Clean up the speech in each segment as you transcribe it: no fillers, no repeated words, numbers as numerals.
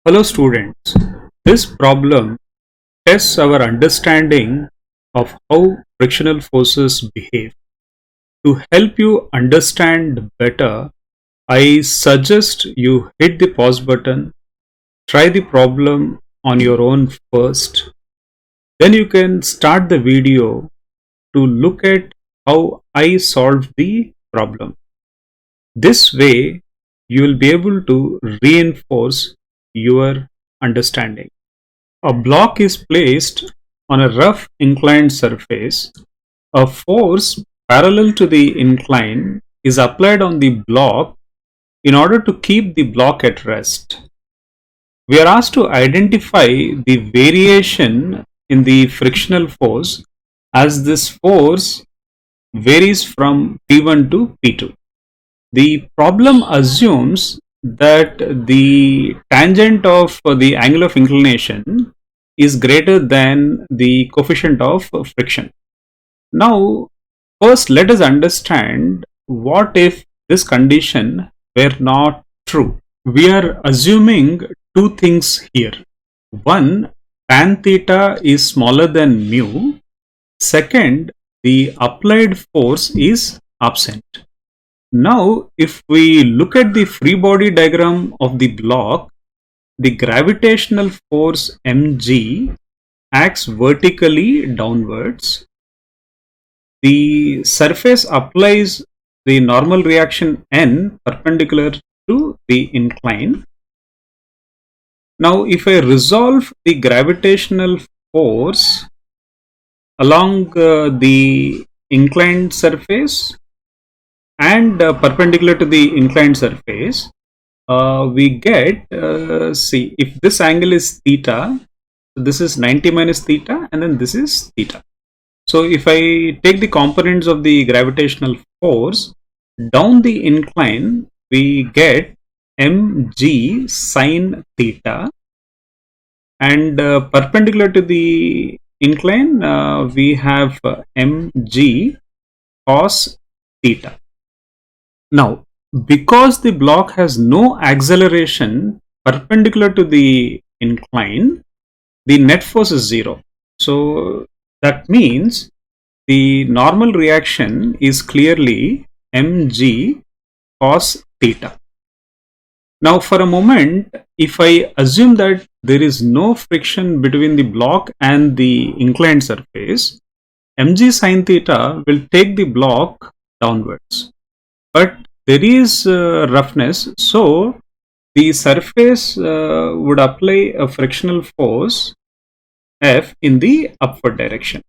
Hello students, this problem tests our understanding of how frictional forces behave. To help you understand better, I suggest you hit the pause button, try the problem on your own first, then you can start the video to look at how I solved the problem. This way, you will be able to reinforce your understanding. A block is placed on a rough inclined surface. A force parallel to the incline is applied on the block in order to keep the block at rest. We are asked to identify the variation in the frictional force as this force varies from P1 to P2. The problem assumes that the tangent of the angle of inclination is greater than the coefficient of friction. Now, first let us understand what if this condition were not true. We are assuming two things here. One, tan theta is smaller than mu. Second, the applied force is absent. Now, if we look at the free body diagram of the block, the gravitational force mg acts vertically downwards. The surface applies the normal reaction n perpendicular to the incline. Now, if I resolve the gravitational force along the inclined surface and perpendicular to the inclined surface, we get, see, if this angle is theta, this is 90 minus theta and then this is theta. So if I take the components of the gravitational force down the incline, we get mg sine theta, and perpendicular to the incline we have mg cos theta. Now, because the block has no acceleration perpendicular to the incline, the net force is zero. So that means the normal reaction is clearly mg cos theta. Now, for a moment, if I assume that there is no friction between the block and the inclined surface, mg sin theta will take the block downwards. But there is roughness, so the surface would apply a frictional force F in the upward direction.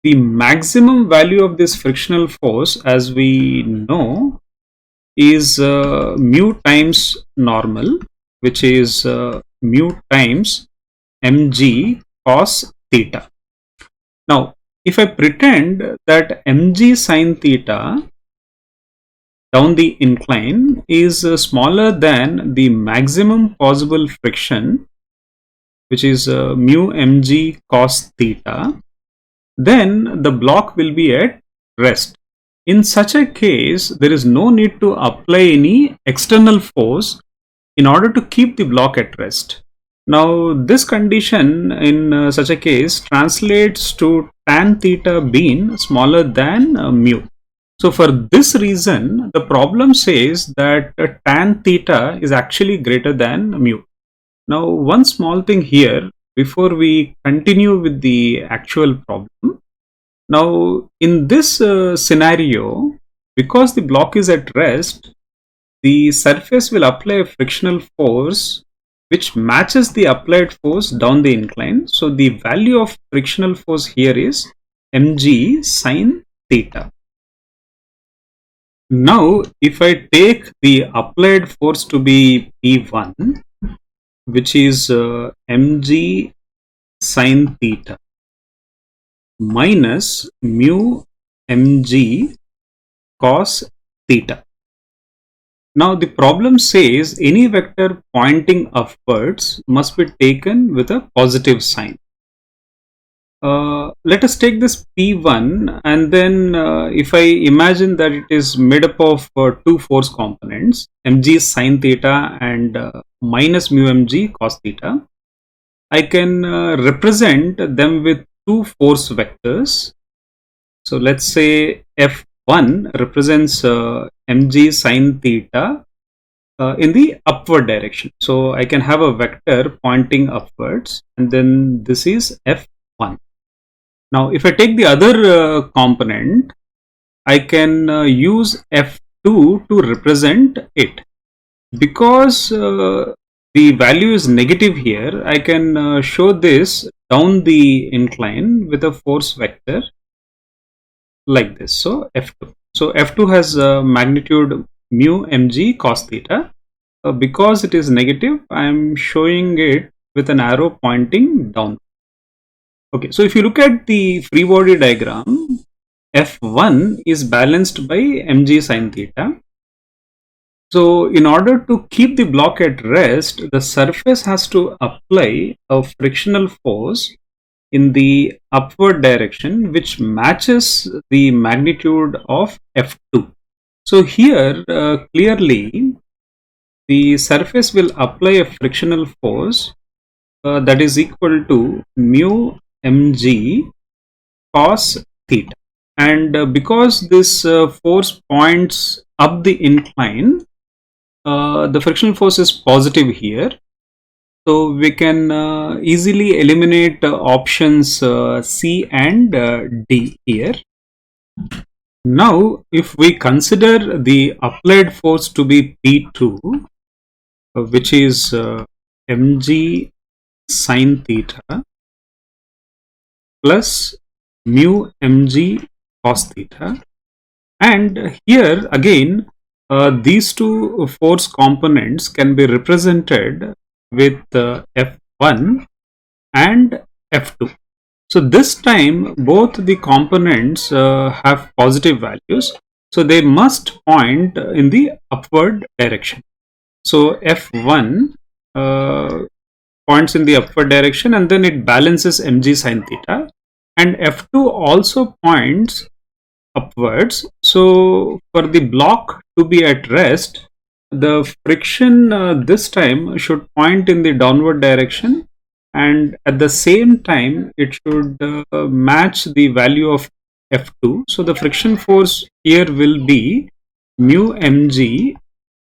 The maximum value of this frictional force, as we know, is mu times normal, which is mu times mg cos theta. Now, if I pretend that mg sin theta down the incline is smaller than the maximum possible friction, which is mu mg cos theta, then the block will be at rest. In such a case, there is no need to apply any external force in order to keep the block at rest. Now, this condition in such a case translates to tan theta being smaller than mu. So for this reason, the problem says that tan theta is actually greater than mu. Now, one small thing here before we continue with the actual problem. Now, in this scenario, because the block is at rest, the surface will apply a frictional force which matches the applied force down the incline. So the value of frictional force here is mg sin theta. Now, if I take the applied force to be P1, which is mg sin theta minus mu mg cos theta. Now, the problem says any vector pointing upwards must be taken with a positive sign. Let us take this P1, and then if I imagine that it is made up of two force components, mg sine theta and minus mu mg cos theta, I can represent them with two force vectors. So let's say F1 represents mg sine theta in the upward direction. So I can have a vector pointing upwards, and then this is F1. Now, if I take the other component, I can use F2 to represent it. Because the value is negative here, I can show this down the incline with a force vector like this. So F2. So F2 has magnitude mu mg cos theta. Because it is negative, I am showing it with an arrow pointing down. Okay, so if you look at the free body diagram, F1 is balanced by mg sine theta. So in order to keep the block at rest, the surface has to apply a frictional force in the upward direction which matches the magnitude of F2. So here clearly the surface will apply a frictional force that is equal to mu mg cos theta. And because this force points up the incline, the frictional force is positive here. So we can easily eliminate options C and D here. Now, if we consider the applied force to be P2, which is mg sine theta plus mu mg cos theta, and here again these two force components can be represented with F1 and F2. So this time both the components have positive values, so they must point in the upward direction. So F1 points in the upward direction, and then it balances mg sine theta, and F2 also points upwards. So for the block to be at rest, the friction this time should point in the downward direction, and at the same time it should match the value of F2. So the friction force here will be mu mg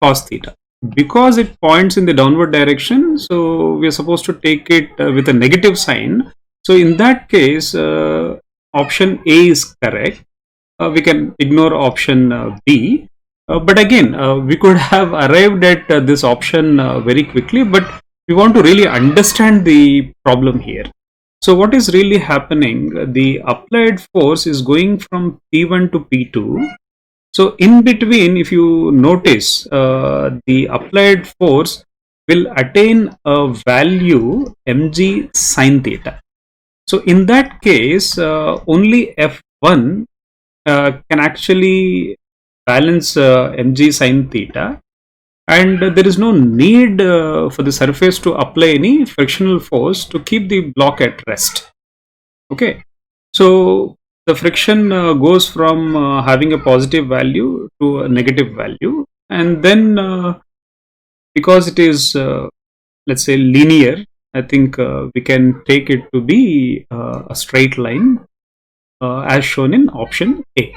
cos theta. Because it points in the downward direction, so we are supposed to take it with a negative sign. So in that case, option A is correct. We can ignore option B. But again, we could have arrived at this option very quickly, but we want to really understand the problem here. So what is really happening? The applied force is going from P1 to P2. So in between, if you notice, the applied force will attain a value mg sine theta. So in that case, only F1 can actually balance mg sine theta, and there is no need for the surface to apply any frictional force to keep the block at rest. Okay, so the friction goes from having a positive value to a negative value, and then because it is let's say linear, I think we can take it to be a straight line as shown in option A.